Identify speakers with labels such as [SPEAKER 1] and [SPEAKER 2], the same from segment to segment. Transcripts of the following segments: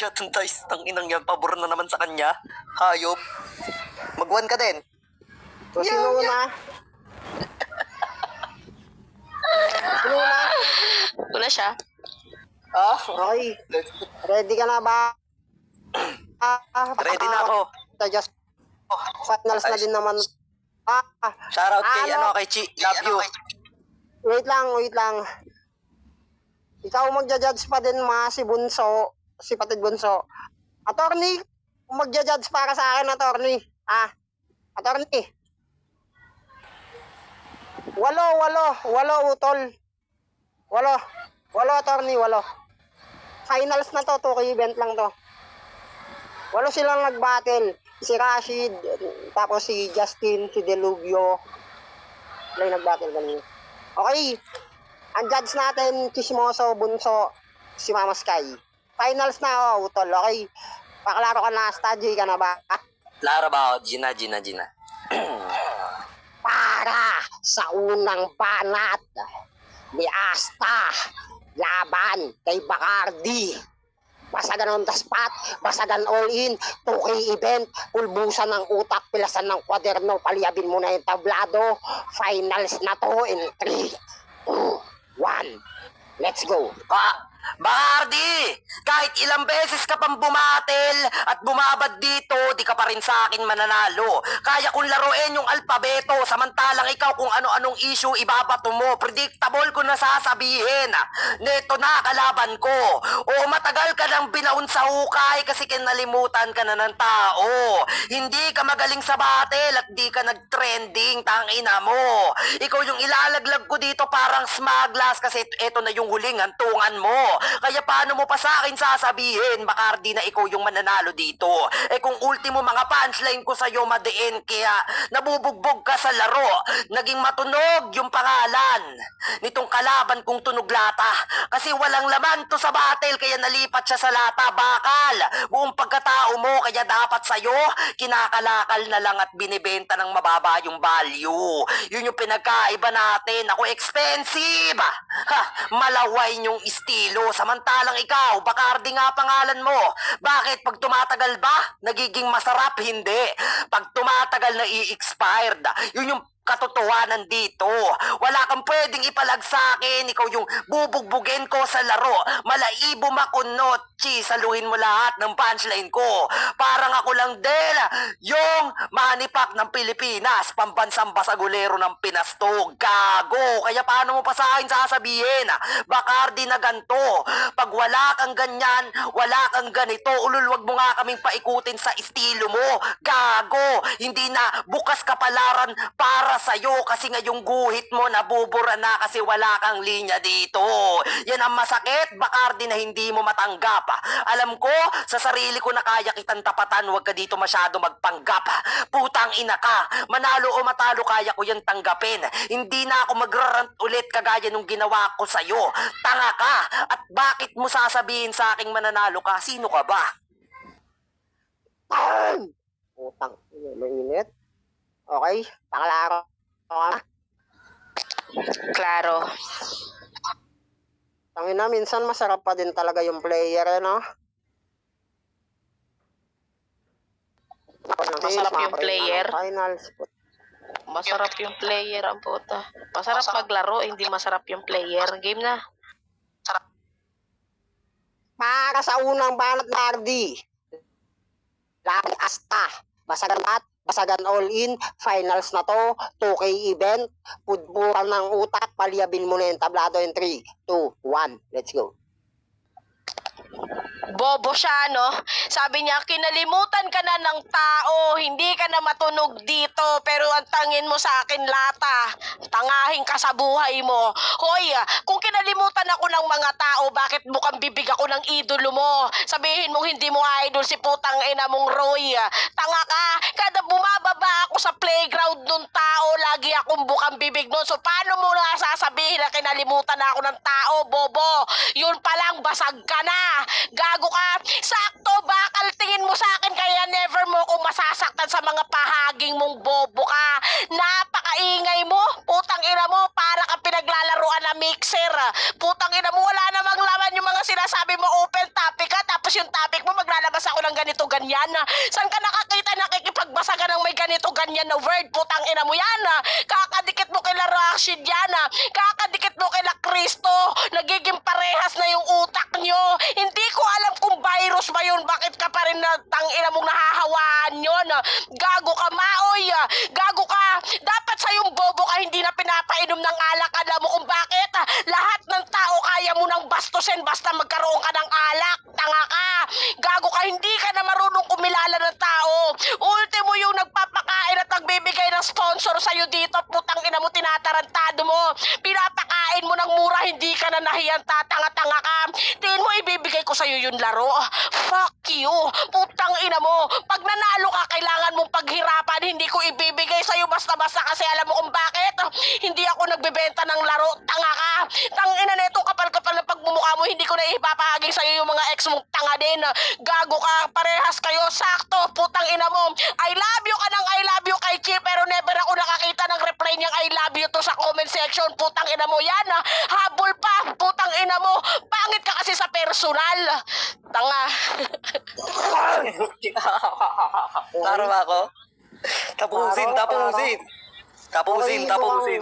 [SPEAKER 1] kaya tuntais, tang inang yan, pabor na naman sa kanya. Hayop. Mag-1 ka din.
[SPEAKER 2] So, sino una? Sino una?
[SPEAKER 3] Una siya.
[SPEAKER 1] Ah,
[SPEAKER 2] Okay. Ready ka na ba?
[SPEAKER 1] ready na ako.
[SPEAKER 2] Just finals na
[SPEAKER 1] Ayos.
[SPEAKER 2] din naman.
[SPEAKER 1] Shoutout kay, kay Chi. Love you.
[SPEAKER 2] Wait lang. Ikaw magja-judge pa din si Bunso, si Patid Bunso. Attorney, magja-judge para sa akin, attorney. Attorney. Walo, utol. Walo, attorney, walo. Finals na to, 2K event lang to. Walo silang nag-battle. Si Rashid, tapos si Justin, si Delubio. Wala yung nag-battle kanina. Okay. Ang judge natin, Chismoso, Bunso, si Mama Sky. Finals na, utol. Okay. Pakalaro ka na, Stadji ka na ba?
[SPEAKER 1] Lara ba ako? Gina.
[SPEAKER 2] Para sa unang banat ni Asta laban kay Bacardi. Basagan on the spot, basagan all in, 2K event, pulbusan ng utak, pilasan ng kwaderno, paliyabin mo na yung tablado. Finals na to in 3, 2, 1. Let's go.
[SPEAKER 1] Bacardi! Kahit ilang beses ka pang bumatel at bumabad dito, di ka pa rin sa akin mananalo. Kaya kong laruin yung alpabeto, samantalang ikaw kung ano-anong issue ibabato mo. Predictable ko na sasabihin. Neto na kalaban ko. O matagal ka nang binaon sa hukay kasi kinalimutan ka na ng tao. Hindi ka magaling sa battle at di ka nag-trending, tangina mo. Ikaw yung ilalaglag ko dito parang smaglas kasi eto na yung huling hantungan mo. Kaya paano mo pa sa akin sasabihin, Bacardi, na ikaw yung mananalo dito? Eh kung ultimo mga punchline ko sa'yo madiin, kaya nabubugbog ka sa laro. Naging matunog yung pangalan nitong kalaban kong tunog lata. Kasi walang laman to sa battle, kaya nalipat siya sa lata. Bakal, buong pagkatao mo, kaya dapat sa'yo, kinakalakal na lang at binibenta ng mababa yung value. Yun yung pinagkaiba natin. Ako expensive. Malaway yung estilo. Samantalang ikaw, Bacardi nga pangalan mo. Bakit pag tumatagal ba, nagiging masarap? Hindi. Pag tumatagal na i-expired. Yun yung katotohanan dito. Wala kang pwedeng ipalag sa akin. Ikaw yung bubugbugin ko sa laro. Malaibo makunot. Saluhin mo lahat ng punchline ko. Parang ako lang din yung manipak ng Pilipinas, pambansang basagulero ng pinastog. Gago. Kaya paano mo pa sa akin sasabihin, Bacardi, na ganto? Pag wala kang ganyan, wala kang ganito, ululwag mo nga kaming paikutin sa estilo mo. Gago. Hindi na bukas kapalaran para sa'yo kasi ngayong guhit mo nabubura na kasi wala kang linya dito. Yan ang masakit, Bacardi, na hindi mo matanggap. Alam ko, sa sarili ko na kaya kitang tapatan, huwag ka dito masyado magpanggap. Putang ina ka, manalo o matalo kaya ko yan tanggapin. Hindi na ako magrarant ulit kagaya nung ginawa ko sa'yo. Tanga ka, at bakit mo sasabihin sa aking mananalo ka? Sino ka ba?
[SPEAKER 2] Utang, mainit. Okay, pakalaro ka.
[SPEAKER 3] Klaro.
[SPEAKER 2] Tangina, minsan masarap pa din talaga yung player, no?
[SPEAKER 3] Masarap yung player.
[SPEAKER 2] Finals.
[SPEAKER 3] Masarap yung player, ang puta. Masarap maglaro, hindi masarap yung player. Game na.
[SPEAKER 2] Para sa unang banat, Bacardi. Laban Asta. Basagan all in. Finals na to. 2K event. Pudburan ng utak. Paliyabin mo na yung tablado in 3, 2, 1. Let's go.
[SPEAKER 3] Bobo siya, no? Sabi niya, kinalimutan ka na ng tao, hindi ka na matunog dito, pero ang tangin mo sa akin lata, tangahin ka sa buhay mo. Hoy, kung kinalimutan ako ng mga tao, bakit bukang bibig ako ng idolo mo? Sabihin mong hindi mo idol si putang ina mong Roy. Tanga ka, kada bumababa ako sa playground nung tao, lagi akong bukang bibig nun. So paano mo na sasabihin na kinalimutan na ako ng tao, bobo? Yun palang basag ka na. Gago ka. Sakto, bakal tingin mo sa akin kaya never mo kung masasaktan sa mga pahaging mong bobo ka. Napakaingay mo. Putang ina mo, para ka pinaglalaruan na mixer. Putang ina mo, wala namang laman yung mga sinasabi mo, open topic ka, tapos yung topic mo lalabas ako ng ganito ganyan? Saan ka nakakita nakikipagbasagan ng may ganito ganyan na word? Putang ina mo yan. Kakadikit mo kila Rashid yan. Kakadikit mo kila Kristo. Nagiging parehas na yung utak nyo. Hindi ko alam kung virus ba yun. Bakit ka pa rin na tangina mong nahahawaan yun? Gago ka, Maoy. Gago ka. Dapat sa yung bobo ka hindi na pinapainom ng alak. Alam mo kung bakit? Lahat ng tao kaya mo nang bastusin basta magkaroon ka ng alak. Tanga ka. Gago ka. Hindi ka na marunong kumilala ng tao. Ultimo yung nagpapakain at nagbibigay ng sponsor sa'yo dito. Putang ina mo, tinatarantado mo. Pinapakain mo ng mura, hindi ka na nahiyan. Tatanga-tanga ka. Tingin mo ibibigay ko sa'yo yung laro? Fuck you. Putang ina mo. Pag nanalo ka, kailangan mong paghirapan. Hindi ko ibibigay sa'yo basta-basta kasi alam mo kung bakit? Hindi ako nagbebenta ng laro. Tanga ka. Tangina na itong kapal-kapal na pagmumukha mo. Hindi ko na ipapahaging sa'yo yung mga ex mong tanga din. Gago ka. Parehas kayo. Sakto. Putang ina mo. I love you ka ng I love you kay Chi pero never ako nakakita ng reply niyang I love you to sa comment section. Putang ina mo yan. Habol pa. Putang ina mo. Pangit ka kasi sa personal. Tanga.
[SPEAKER 1] Klaro ba ako? Tapusin,
[SPEAKER 2] Klaro,
[SPEAKER 1] tapusin. Tapusin,
[SPEAKER 2] Okay,
[SPEAKER 1] tapusin.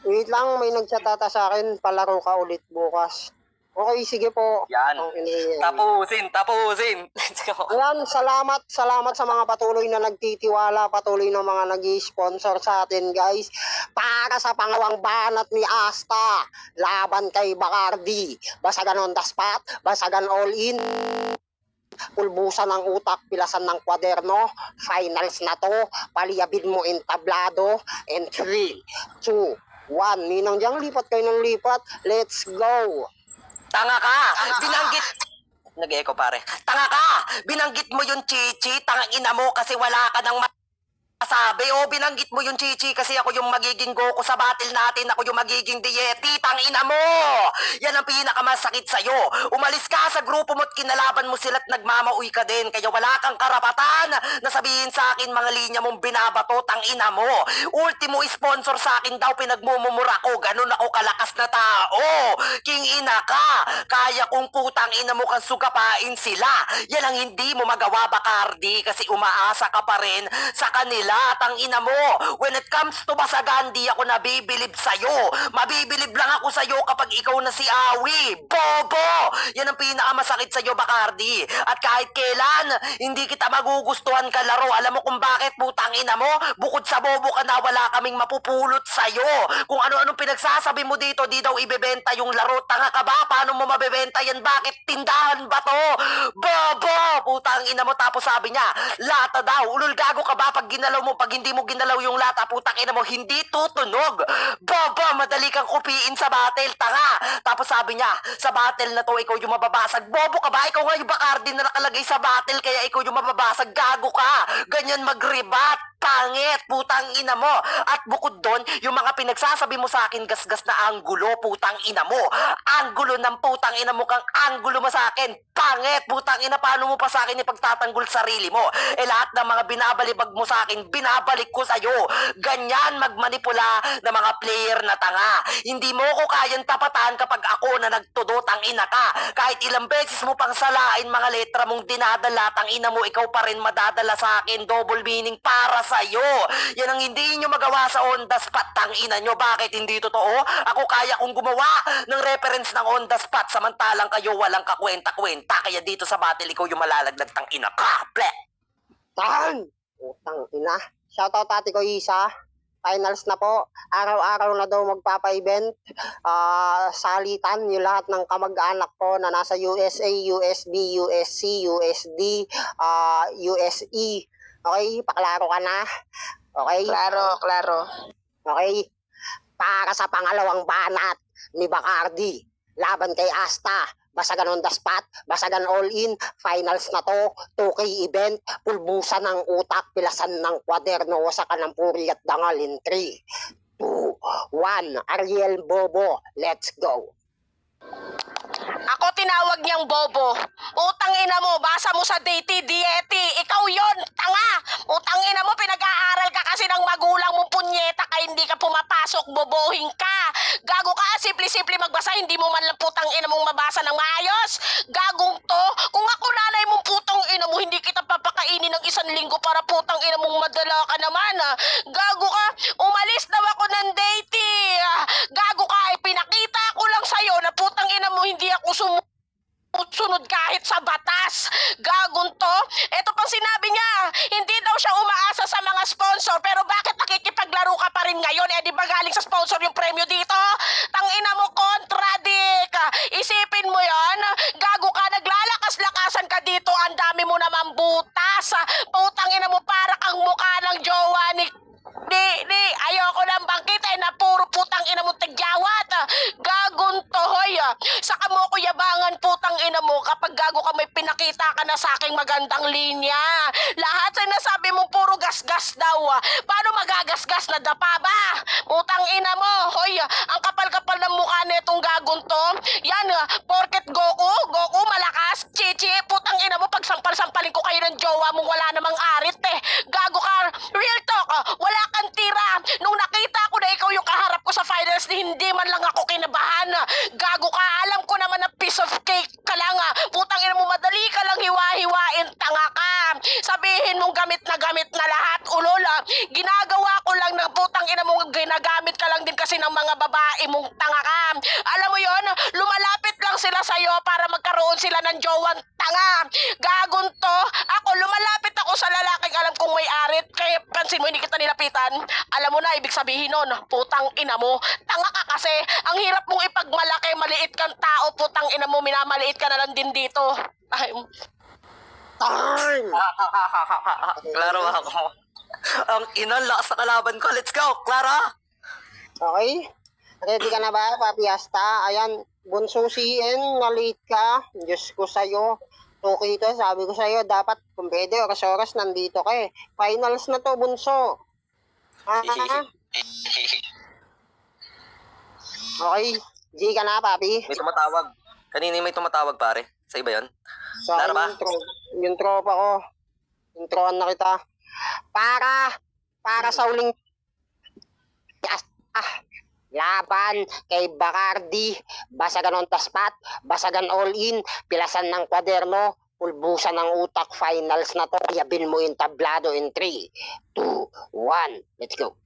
[SPEAKER 2] Wait lang, may nagchatata sa akin. Palaro ka ulit bukas. Okay, sige po.
[SPEAKER 1] Yan.
[SPEAKER 2] Ang
[SPEAKER 1] Tapusin, tapusin. Let's go.
[SPEAKER 2] Ayan, salamat sa mga patuloy na nagtitiwala, patuloy na mga nag-sponsor sa atin, guys. Para sa pangawang banat ni Asta, laban kay Bacardi. Basagan on the spot, basagan all in. Pulbusan ng utak, pilasan ng kwaderno. Finals na to, paliyabid mo entablado. And 3, 2, 1. Ninang diyang lipat kayo ng lipat. Let's go.
[SPEAKER 1] Tanga ka! Binanggit... Nag-echo pare. Tanga ka! Binanggit mo yung chichi, tangang ina mo kasi wala ka ng sabi, binanggit mo yung chichi kasi ako yung magiging Goku sa battle natin, ako yung magiging Dieti, tangina mo! Yan ang pinakamasakit sa'yo. Umalis ka sa grupo mo at kinalaban mo sila at nagmamauwi ka din, kaya wala kang karapatan na sabihin sa akin mga linya mong binabato, tangina mo. Ultimo sponsor sa akin daw, pinagmumumura ko, ganun ako kalakas na tao. King ina ka, kaya kung putang ina mo kang sugapain sila. Yan ang hindi mo magawa, Bacardi, kasi umaasa ka pa rin sa kanila. Tang ina mo, when it comes to basagan, di ako nabibilib sa'yo. Mabibilib lang ako sa'yo kapag ikaw na si Awi. Bobo! Yan ang pinakamasakit sa'yo, Bacardi. At kahit kailan, hindi kita magugustuhan ka laro. Alam mo kung bakit, putang ina mo? Bukod sa bobo ka na, wala kaming mapupulot sa'yo. Kung ano-anong pinagsasabi mo dito, di daw ibebenta yung laro. Tanga ka ba? Paano mo mabebenta yan? Bakit? Tindahan ba to? Bobo! Putang ina mo. Tapos sabi niya, lata daw. Ulul, gago ka ba pag ginalaw mo? Pag hindi mo ginalaw yung lata, putang ina mo, hindi tutunog. Bobo, madali kang kupiin sa battle, tanga. Tapos sabi niya, sa battle na to, ikaw yung mababasag. Bobo ka ba? Ikaw nga yung Bacardi na nakalagay sa battle, kaya ikaw yung mababasag. Gago ka. Ganyan mag-rebat. Pangit, putang ina mo. At bukod doon, yung mga pinagsasabi mo sa akin, gasgas na anggulo, putang ina mo. Anggulo ng putang ina mo kang anggulo mo sa akin. Pangit, putang ina, paano mo pa sa akin ipagtatanggol sarili mo? Lahat ng mga binabalibag mo sa akin, binabalik ko sa'yo. Ganyan magmanipula ng mga player na tanga. Hindi mo ko kayang tapatan kapag ako na nagtudo, tang ina ka. Kahit ilang beses mo pang salain mga letra mong dinadala, tang ina mo, ikaw pa rin madadala sa akin. Double meaning para sa'yo. Yan ang hindi nyo magawa sa on the spot, tang ina nyo. Bakit hindi totoo? Ako kaya kong gumawa ng reference ng on the spot, samantalang kayo walang kakwenta-kwenta. Kaya dito sa battle, ikaw yung malalaglag, tang ina ka. Ple!
[SPEAKER 2] Tan! Utang ina. Shoutout ate ko Isa. Finals na po. Araw-araw na daw magpapa-event. Salitan yung lahat ng kamag-anak ko na nasa USA, USB, USC, USD, USE. Okay? Paklaro ka na. Okay?
[SPEAKER 3] Klaro.
[SPEAKER 2] Okay? Para sa pangalawang banat ni Bacardi. Laban kay Asta. Basagan on the spot, basagan all in, finals na to, 2K event, pulbusan ng utak, pilasan ng kwaderno, wasakan ng puri at dangal in 3, 2, 1, Ariel Bobo, let's go.
[SPEAKER 3] Ako tinawag niyang bobo. Utang ina mo, basa mo sa Dieti. Ikaw yon, tanga. Utang ina mo, pinag-aaral ka kasi ng magulang mong punyeta kaya hindi ka pumapasok, bobohin ka. Gago ka, simple-simple magbasa, hindi mo man lang putang ina mong mabasa ng maayos. Gagong to. Kung ako nanay mong putong isang linggo para putang ina mong madala ka naman. Gago ka, umalis daw ako ng dating. Gago ka, pinakita ko lang sa'yo na putang ina mo hindi ako sunod kahit sa batas. Gagon to. Ito pang sinabi niya, hindi daw siya umaasa sa mga sponsor, pero bakit nakikipaglaro ka pa rin ngayon? Eh di ba galing sa sponsor yung premyo dito? Tangina mo, contradict. Isipin mo yon. Gago ka, naglalakas-lakasan ka dito, ang dami mo naman butas. Putang ina mo, para kang mukha ng jowa ni ayoko nang bangkitin na puro putang ina mo tagyawat. Gagon to, hoy. Saka mo ko yabangan putang ina mo kapag gago ka may pinakita ka na sa aking magandang linya. Lahat sa nasabi mo puro gasgas daw. Paano magagasgas na dapa ba? Putang ina mo, hoy. Ang kapal-kapal ng mukha nitong gagon to. Yan, porket Goku malakas, chichi, putang ina mo pag sampal-sampalin ko kayo ng jowa mong wala namang arit eh. Gago ka, real talk, wala kang tira. Nung nakita ko na ikaw yung kaharap ko sa finals, hindi man lang ako kinabahan. Gago ka, alam ko naman na piece of cake ka lang. Putang ina mo, madali ka lang hiwa-hiwain, tanga ka. Sabihin mong gamit na lahat, ulol. Ginagawa ko lang na putang ina mo, ginagamit ka lang din kasi ng mga babae mong tanga ka. Alam mo yon, lumalapit lang sila sa'yo para magkaroon sila ng jowang tanga. Gagon to, ako lumalapit ako sa lalaking alam kong may arit, kaya pansin mo hindi kita nilapitan. Alam mo na ibig sabihin nun, putang ina mo, tanga ka kasi. Ang hirap mong ipagmalaki, maliit kang tao, putang ina mo, minamaliit ka na lang din dito. Ay,
[SPEAKER 2] Time!
[SPEAKER 1] Klaro ako. Ang inang lakas na kalaban ko. Let's go, Clara!
[SPEAKER 2] Okay? Ready ka na ba, Papi Asta? Ayan, bunso CN, na-late ka. Diyos ko sa'yo. Okay to, sabi ko sa'yo, dapat kung pwede, oras-oras nandito ka eh. Finals na to, bunso. Okay, G ka na, Papi.
[SPEAKER 1] May tumatawag. Kanina may tumatawag, pare. Sa iba yun?
[SPEAKER 2] Sa
[SPEAKER 1] Laro ba?
[SPEAKER 2] yung tropa ko. Introan na kita. Para sa uling laban kay Bacardi, basagan on taspat, basagan all in, pilasan ng kwaderno, pulbusan ng utak, finals na to, yabin mo yung tablado in 3, 2, 1, let's go.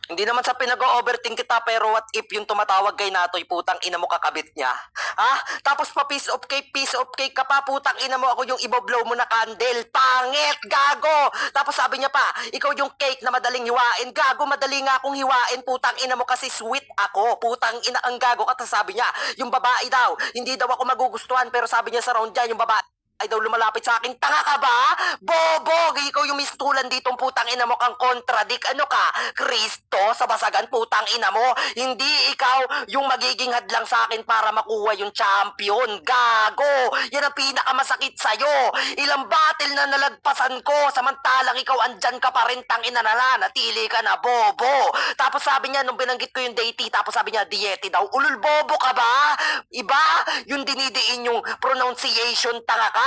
[SPEAKER 1] Hindi naman sa pinag-overthink kita, pero what if yung tumatawag kay Natoy, putang ina mo kakabit niya? Ha? Tapos pa piece of cake ka pa, putang ina mo ako yung iboblow mo na candle. Pangit, gago! Tapos sabi niya pa, ikaw yung cake na madaling hiwain. Gago, madali nga akong hiwain, putang ina mo kasi sweet ako. Putang ina ang gago ka. Tapos sabi niya, yung babae daw, hindi daw ako magugustuhan, pero sabi niya sa round dyan, yung babae ay daw lumalapit sa akin. Tanga ka ba? Bobo! Ikaw yung mistulan ditong putang ina mo kang contradict. Ano ka? Kristo sa basagan putang ina mo. Hindi ikaw yung magiging hadlang sa akin para makuha yung champion. Gago! Yan ang pinakamasakit sa'yo. Ilang battle na nalagpasan ko, samantalang ikaw andyan ka pa rin, tang ina na, natili ka na, bobo. Tapos sabi niya, nung binanggit ko yung deity, tapos sabi niya, diete daw. Ulul, bobo ka ba? Iba? Yung dinidiin yung pronunciation, tanga ka.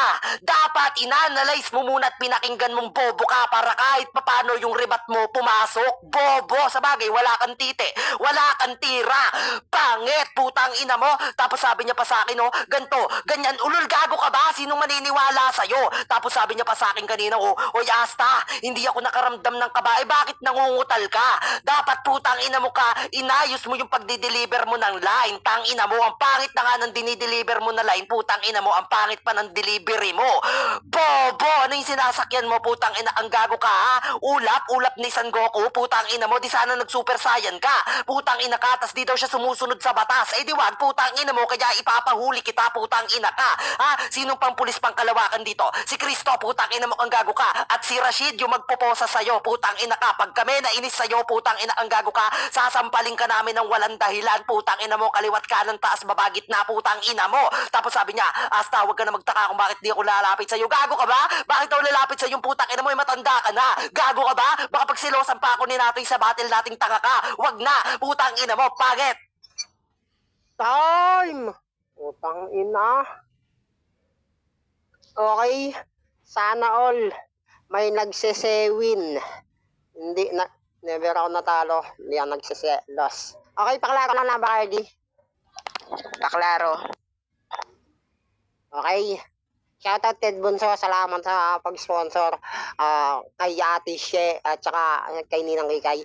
[SPEAKER 1] Dapat inanalyze mo muna at pinakinggan mong bobo ka para kahit papano yung rebat mo pumasok. Bobo! Sa bagay, wala kang tite. Wala kang tira. Pangit! Putang ina mo. Tapos sabi niya pa sa akin, oh, ganto, ganyan, ulul, gago ka ba? Sinong maniniwala sa'yo? Tapos sabi niya pa sa akin kanina, oh, oy Asta, hindi ako nakaramdam ng kaba. Bakit nangungutal ka? Dapat putang ina mo ka, inayos mo yung pagdi-deliver mo ng line. Tang ina mo, ang pangit na nga ng dinideliver mo na line. Putang ina mo, ang pangit pa ng delivery mo. Bobo! Ano yung sinasakyan mo, putang ina? Ang gago ka, ha? Ulap ni San Goku, putang ina mo. Di sana nag-super saiyan ka. Putang ina ka, tas di daw siya sumusunod sa batas. Eh di wag, putang ina mo, kaya ipapahuli kita, putang ina ka. Ha? Sinong pang pulis pang kalawakan dito? Si Kristo, putang ina mo, ang gago ka. At si Rashid, yung magpoposa sa'yo, putang ina ka. Pag kami nainis sa'yo, putang ina, ang gago ka, sasampaling ka namin ng walang dahilan, putang ina mo, kaliwat kanan, taas, babagit na, putang ina mo. Tapos sabi niya, Asta, wag ka na magtaka kung bakit di ako lalapit sa'yo. Gago ka ba? Bakit daw lalapit sa'yo yung putang ina mo? Matanda ka na. Gago ka ba? Baka pag silosan pa ako ni Natoy sa battle nating tanga ka. Wag na. Putang ina mo. Pagit.
[SPEAKER 2] Time! Putang ina. Okay, sana all may nagsesewin. Hindi na, never ako natalo. Hindi ako nagseselos. Okay, paklaro lang na, Bacardi.
[SPEAKER 3] paklaro.
[SPEAKER 2] Okay, Shoutout Ted Bunso, salamat sa pag-sponsor kay Ate She at saka kay Ninang Kikay.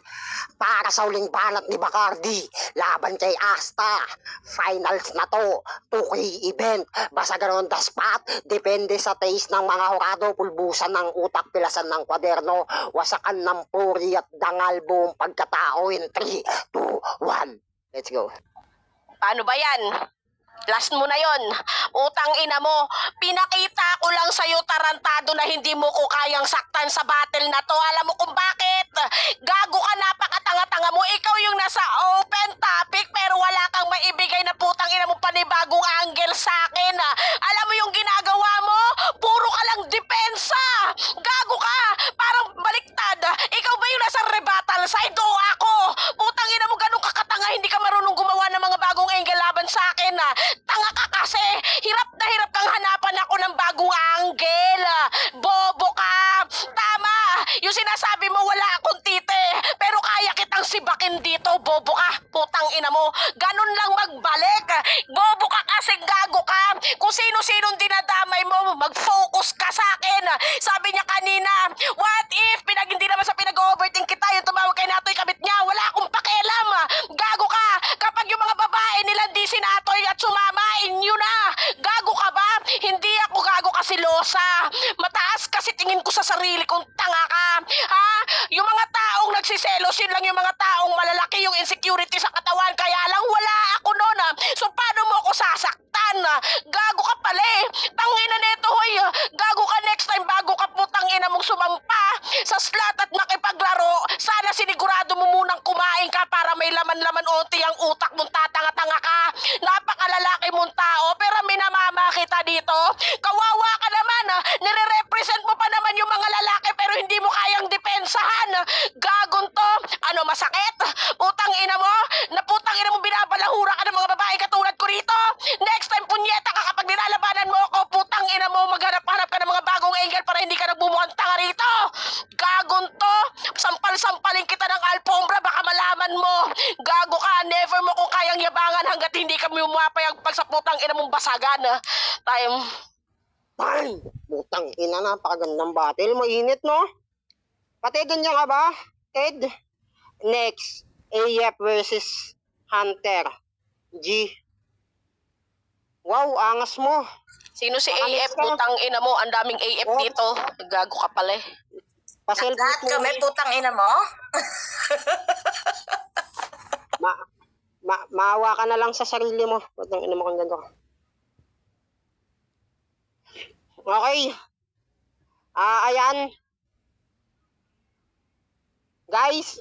[SPEAKER 2] Para sa uling banat ni Bacardi, laban kay Asta. Finals na to, 2K event. Basta ganoon the spot, depende sa taste ng mga hurado, pulbusan ng utak, pilasan ng kwaderno, wasakan ng puri at dangal buong pagkatao in 3, 2, 1. Let's go.
[SPEAKER 3] Paano ba yan? Last mo na yon. Utang ina mo, pinakita ko lang sa'yo tarantado na hindi mo ko kayang saktan sa battle na to. Alam mo kung bakit? Gago ka, napakatanga-tanga mo. Ikaw yung nasa open topic pero wala kang maibigay na putang ina mo panibagong angle sa akin. Alam mo yung ginagawa mo? Puro ka lang depensa. Gago ka, parang baliktad. Ikaw ba yung nasa rebuttal side o ako? Putang ina mo, ganun kakatanga, hindi ka marunong gumawa ng mga bagong angle laban sa akin. Tanga ka kasi, hirap na hirap kang hanapan ako ng bagong angle. Bobo ka. Tama, yung sinasabi mo wala akong tite, pero kaya kitang sibakin dito. Bobo ka, putang ina mo. Ganun lang magbalik. Bobo ka kasi, gago ka. Kung sino-sinong dinadamay mo, mag-focus ka sa akin. Sabi niya kanina, what if hindi naman sa pinag-overthink kita, yung tumawag kay Natoy kabit niya, wala akong pakialam. Gago ka, kapag yung mga babae nilang di si Natoy at sumama, inyo na. Gago ka ba? Hindi ako gago kasi losa. Mataas kasi tingin ko sa sarili kong tanga ka. Ha? Yung mga taong nagsiselos, yun lang yung mga taong malalaki yung insecurity sa katawan. Kaya lang wala ako noon. So paano mo ako sasaktan? Gago ka pala eh. Tangina neto hoy. Gago ka next time bago ka putang ina mong sumampa sa slot at makipaglaro. Sana sinigurado mo munang kumain ka para may laman-laman onti ang utak mong tatanga-tanga ka. Napakalalaki mong tao pero minamama kita dito. Kawawa ka naman. Nire-represent mo pa naman yung mga lalaki pero hindi mo kayang depensahan. Gagon to. Ano, masakit? Putang ina mo? Na putang ina mo binabalahura ka ng mga babae katulad ko rito? Next time punyeta ka kapag nilalabanan mo ako, putang ina mo, maghanap-hanap ka ng mga bagong angle para hindi ka nagbumukhang tanga rito. Gagon to. Sampal-sampalin kita ng alpombra, baka malaman mo. Gago ka, never mo kung kayang yabangan hanggat hindi ka umapayag pag sa putang ina mong basagan. Time.
[SPEAKER 2] Ay, putang ina, napakagandang battle. Mainit, no? Pati ganyan ka ba, Ted? Next, AF versus Hunter. G. Wow, angas mo.
[SPEAKER 3] Sino si
[SPEAKER 2] Nakalis
[SPEAKER 3] AF?
[SPEAKER 2] ka.
[SPEAKER 3] Putang ina mo, ang daming AF
[SPEAKER 2] Oh.
[SPEAKER 3] dito. Gago ka pala eh.
[SPEAKER 2] Paselfie
[SPEAKER 4] Lahat
[SPEAKER 2] mo.
[SPEAKER 4] kami, putang ina mo.
[SPEAKER 2] Maawa ka na lang sa sarili mo. Putang ina mo kang ganda ka. Okay. Ayan. Guys,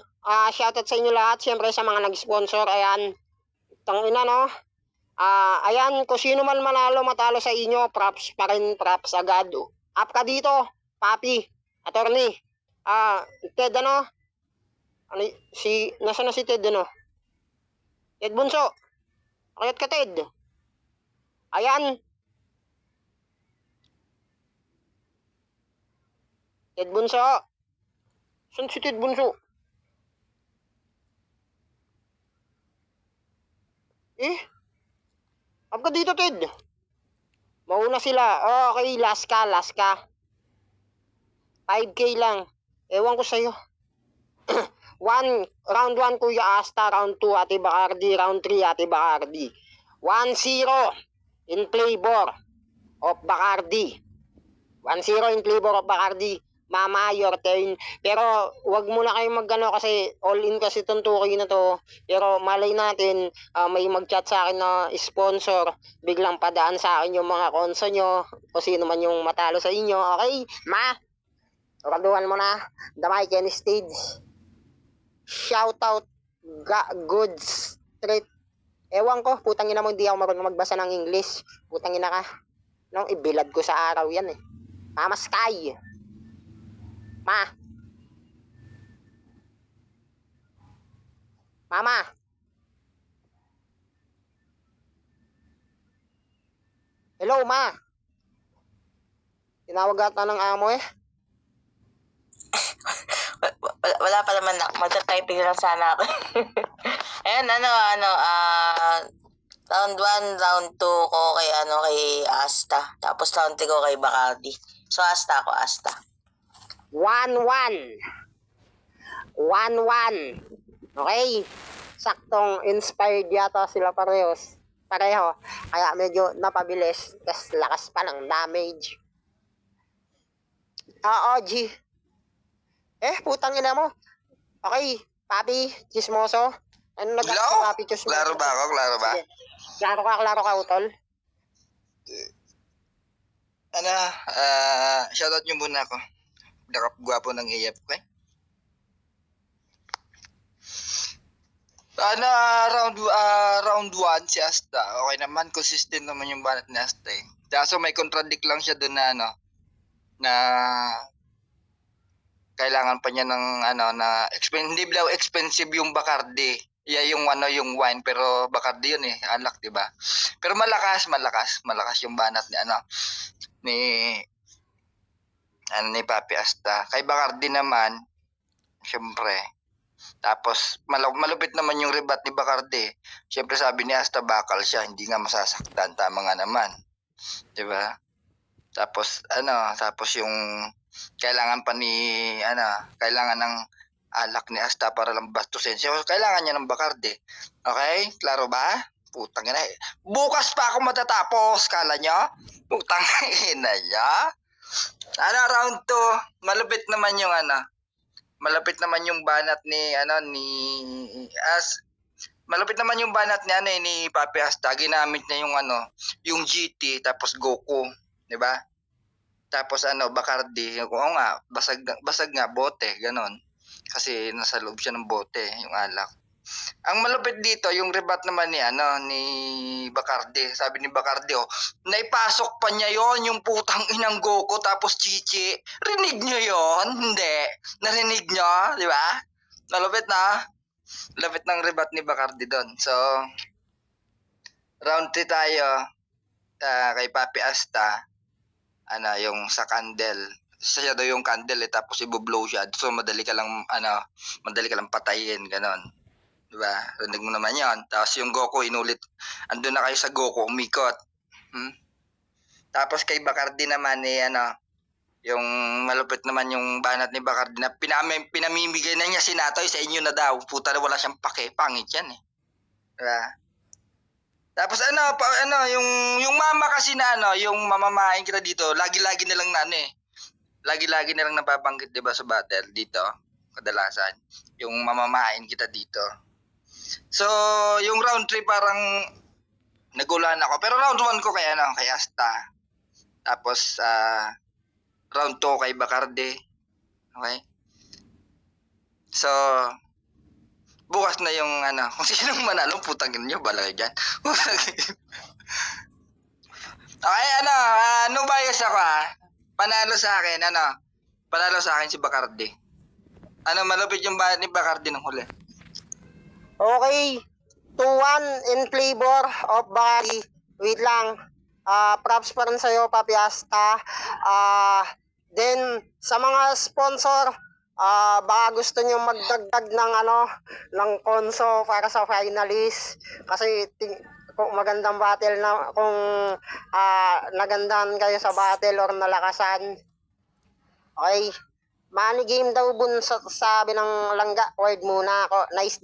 [SPEAKER 2] shoutout sa inyo lahat. Siyempre sa mga nag-sponsor. Ayan. Tangina, no? Ayan, kung sino man manalo, matalo sa inyo, props pa rin, props agad. Up ka dito, papi, attorney. Ted, ano? Nasaan na si Ted, ano? Ted Bunso. Akit ka, Ted. Ayan. Ted Bunso. Saan si Ted Bunso? Up ka dito, Ted. Mauna sila. Okay, last ka. 5K lang. Ewan ko sa'yo. Round 1, Kuya Asta. Round 2, Ate Bacardi. Round 3, Ate Bacardi. 1-0 in flavor of Bacardi. 1-0 in flavor of Bacardi. Mama, your turn. Pero wag muna kayong magano kasi all in kasi itong 2K na to. Pero malay natin, may mag-chat sa akin na sponsor. Biglang padaan sa akin yung mga konso nyo. O sino man yung matalo sa inyo. Okay? Ma, oraduhan mo na. Damay, Kenny Stage. Shoutout. Good Street. Ewan ko, putang ina mo, hindi ako marunong magbasa ng English. Putang ina ka. No, ibilad ko sa araw yan eh. Mama Sky. Ma. Mama. Hello, ma. Tinawag ata ng amo eh.
[SPEAKER 4] Wala pa naman na. Magta-typing lang sana ako. Ayan, Round 1, round 2 ko kay Asta. Tapos round 3 ko kay Bacardi. So Asta ako, Asta.
[SPEAKER 2] 1-1. 1-1. Okay? Saktong inspired yata sila pareho. Kaya medyo napabilis. Tapos lakas pa ng damage. G. Putang ina mo. Okay, Papi, Chismoso. Ano nag
[SPEAKER 5] Hello?
[SPEAKER 2] Papi, Chismoso?
[SPEAKER 5] Klaro ba ako? Klaro ba?
[SPEAKER 2] Sige. Klaro ka, utol.
[SPEAKER 5] Shoutout nyo muna ako. Nakapagwapo ng AF, okay? Round 1 si Asta. Okay naman, consistent naman yung banat ni Asta eh. Kaso may contradict lang siya doon na na kailangan pa niya ng hindi daw expensive yung Bacardi. Yung yung wine, pero Bacardi yun eh, alak, 'di ba? Pero malakas yung banat ni ni Papi Asta. Kay Bacardi naman, syempre. Tapos malupit naman yung rebat ni Bacardi. Syempre sabi ni Asta bakal siya, hindi nga masasaktan, tama nga naman. 'Di ba? Tapos yung kailangan pa kailangan ng alak ni Asta para lang bastusin. So, kailangan niya ng Bacardi. Okay? Klaro ba? Putang ina. Bukas pa ako matatapos, kala nyo? Putang ina niya. Round 2, malupit naman yung banat ni malupit naman yung banat ni Papi Asta. Ginamit niya yung GT tapos Goku, 'di ba? Tapos Bacardi, oo nga, basag nga bote, ganon. Kasi nasa loob siya ng bote, yung alak. Ang malupit dito, yung rebat naman ni Bacardi. Sabi ni Bacardi, naipasok pa niya yon yung putang inang Goku tapos Chichi. Rinig niyo yon? Hindi. Narinig niyo, di ba? Malupit na. Lapit ng rebat ni Bacardi doon. So, round 3 tayo kay Papi Asta. Yung sa candle. Siya daw yung candle tapos i-blow siya. So madali ka lang patayin, ganon. 'Di ba? Rinig mo naman 'yon. Tapos yung Goku inulit. Andun na kayo sa Goku, umikot. Tapos kay Bacardi naman yung malupit naman yung banat ni Bacardi na pinamimigay na niya si Natoy sa inyo na daw. Puta na wala siyang pake, pangit 'yan eh. 'Di ba? Tapos yung mama kasi yung mamamain kita dito, lagi-lagi na lang lagi-lagi na lang nababanggit 'di ba sa battle dito, kadalasan yung mamamain kita dito. So, yung round 3 parang nagulan ako. Pero round 1 ko kay Asta. Tapos round 2 kay Bacardi. Okay? So, bukas na yung kung sinong manalo, putang ina nyo, balay dyan. Okay, no bias ako Panalo sa akin si Bacardi. Malupit yung banat ni Bacardi ng huli.
[SPEAKER 2] Okay. 2-1 in favor of Bacardi. Wait lang. Props pa rin sa'yo, Papi Asta. Then, sa mga sponsor, baka gusto nyo magdagdag ng konso para sa finalist. Kasi kung magandang battle kung nagandahan kayo sa battle or nalakasan. Okay. Money game daw sabi ng langga. Word muna ako. Nice